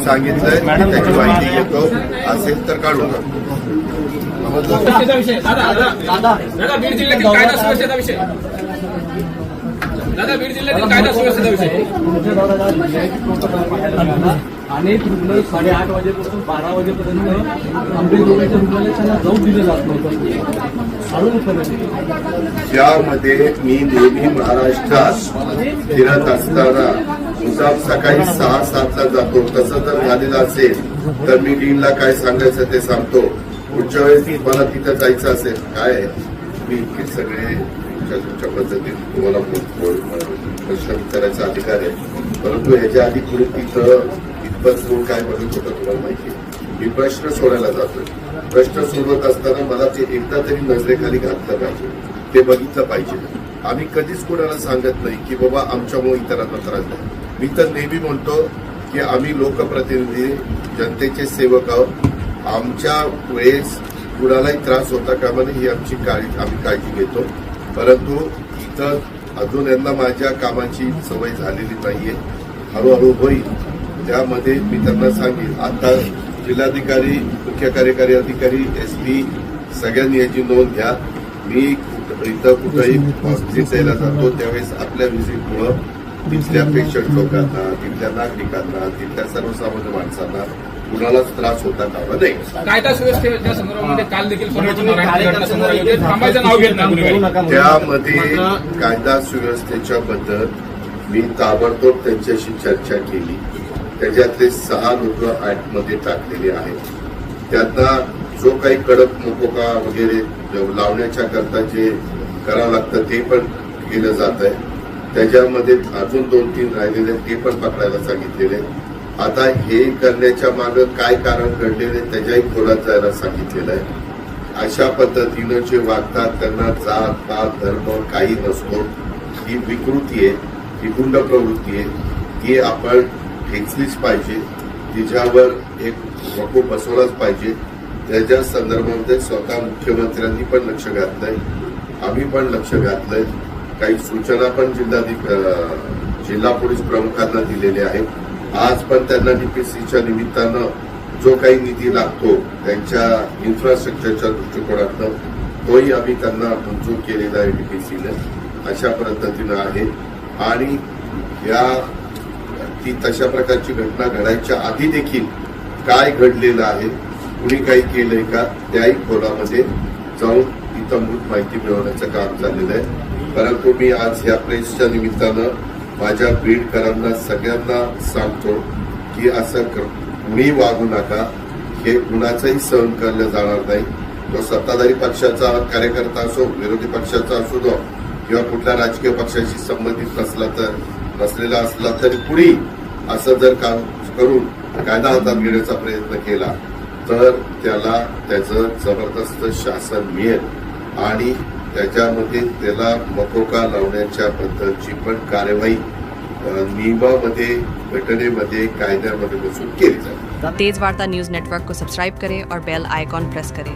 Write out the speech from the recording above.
सांगितलंय की त्याची माहिती घेतो, असेल तर काढू नका. दादा बीड जिल्ह्यातील कायदा सुव्यवस्थेचा विषय अनेक रुग्ण 8:30 वाजेपासून 12 वाजेपर्यंत आंबेजोगाईच्या रुग्णालयात जाऊ दिलं जात नव्हतं. त्यामध्ये मी नेहमी महाराष्ट्रात फिरत असताना मुद्दाम सकाळी 6-7ला जातो. तसं जर झालेलं असेल तर मी डीनला काय सांगायचं ते सांगतो. पुढच्या वेळेस मला तिथं जायचं असेल काय मी इतके सगळे तुमच्या पद्धतीने तुम्हाला प्रश्न विचारायचा अधिकार आहे. परंतु ह्याच्या आधी पुढे तिथं इतपत काय बघत होतं तुम्हाला माहिती आहे. मी प्रश्न सोडायला जातोय. प्रश्न सोडवत असताना मला ते एकदा तरी नजरेखाली घातलं पाहिजे, ते बघितलं पाहिजे. आम्ही कधीच कोणाला सांगत नाही की बाबा आमच्यामुळे इतरांना त्रास द्या. मी तर नेहमी म्हणतो की आम्ही लोकप्रतिनिधी जनतेचे सेवक आहोत. आमच्या वेळेस कुणालाही त्रास होता कामा नये ही आमची आम्ही काळजी घेतो. परंतु इथं अजून यांना माझ्या कामाची सवय झालेली नाहीये. हळूहळू होईल. त्यामध्ये मी त्यांना सांगेन. आता जिल्हाधिकारी, मुख्य कार्यकारी अधिकारी, एसपी सगळ्यांनी याची नोंद घ्या. मी इथं कुठेही व्हिजिट द्यायला जातो त्यावेळेस आपल्या व्हिजिटमुळं तिथल्या पेशंट लोकांना, तिथल्या नागरिकांना, तिथल्या सर्वसामान्य माणसांना कुणालाच त्रास होता कामा नये. कायदा सुव्यवस्थेच्या संदर्भामध्ये काल देखील थांबायचं नाव घेत नाही. त्यामध्ये कायदा सुव्यवस्थेच्या बद्दल मी ताबडतोब त्यांच्याशी चर्चा केली. त्याच्यातले 6 लोक ऍक्टमध्ये टाकलेले आहेत. त्यांना जो काही कडक मोकोका वगैरे लावण्याच्या करता जे करावं लागतं ते पण केलं जात आहे. त्याच्यामध्ये अजून 2-3 राहिलेले ते पण पकडायला सांगितलेले. आता हे करण्याच्या मागे काय कारण घडलेले त्याच्याही खोलात जायला सांगितलेलं आहे. अशा पद्धतीनं जे वागतात त्यांना जात पात धर्म काही नसतो. ही विकृती आहे, ही गुंड प्रवृत्ती आहे. ती आपण ठेचलीच पाहिजे. तिच्यावर एक रोखो बसवलाच पाहिजे. त्याच्या संदर्भामध्ये स्वतः मुख्यमंत्र्यांनी पण लक्ष घातलंय, आम्ही पण लक्ष घातलंय. काही सूचना पण जिल्हा पोलीस प्रमुखांना दिलेल्या आहेत. आज पण त्यांना डीपीसीच्या निमित्तानं जो काही निधी लागतो त्यांच्या इन्फ्रास्ट्रक्चरच्या दृष्टिकोनातनं तोही आम्ही त्यांना मंजूर केलेला आहे डीपीसीनं. अशा पद्धतीनं आहे. आणि ती तशा प्रकारची घटना घडायच्या आधी देखील काय घडलेलं आहे, कुणी काही केलंय का, त्याही खोलामध्ये जाऊन इतंभूत माहिती मिळवण्याचं काम चाललेलं आहे. परंतु मी आज या प्रेसच्या निमित्तानं माझ्या बीडकरांना सगळ्यांना सांगतो की असं कुणी वागू नका. हे कुणाचंही सहन केलं जाणार नाही. तो सत्ताधारी पक्षाचा कार्यकर्ता असो, विरोधी पक्षाचा असू दो किंवा कुठल्या राजकीय पक्षाशी संबंधित नसलेला असला तरी कुणी असं जर काम करून कायदा हातात घेण्याचा प्रयत्न केला तर त्याला त्याचं जबरदस्त शासन मिळेल आणि त्याच्यामध्ये त्याला मकोका लावण्याच्या बद्दलची पण कार्यवाही नियमामध्ये, घटनेमध्ये, कायद्यामध्ये बसून केली जाते. तेज वार्ता न्यूज नेटवर्क को सब्सक्राइब करें और बेल आइकॉन प्रेस करें.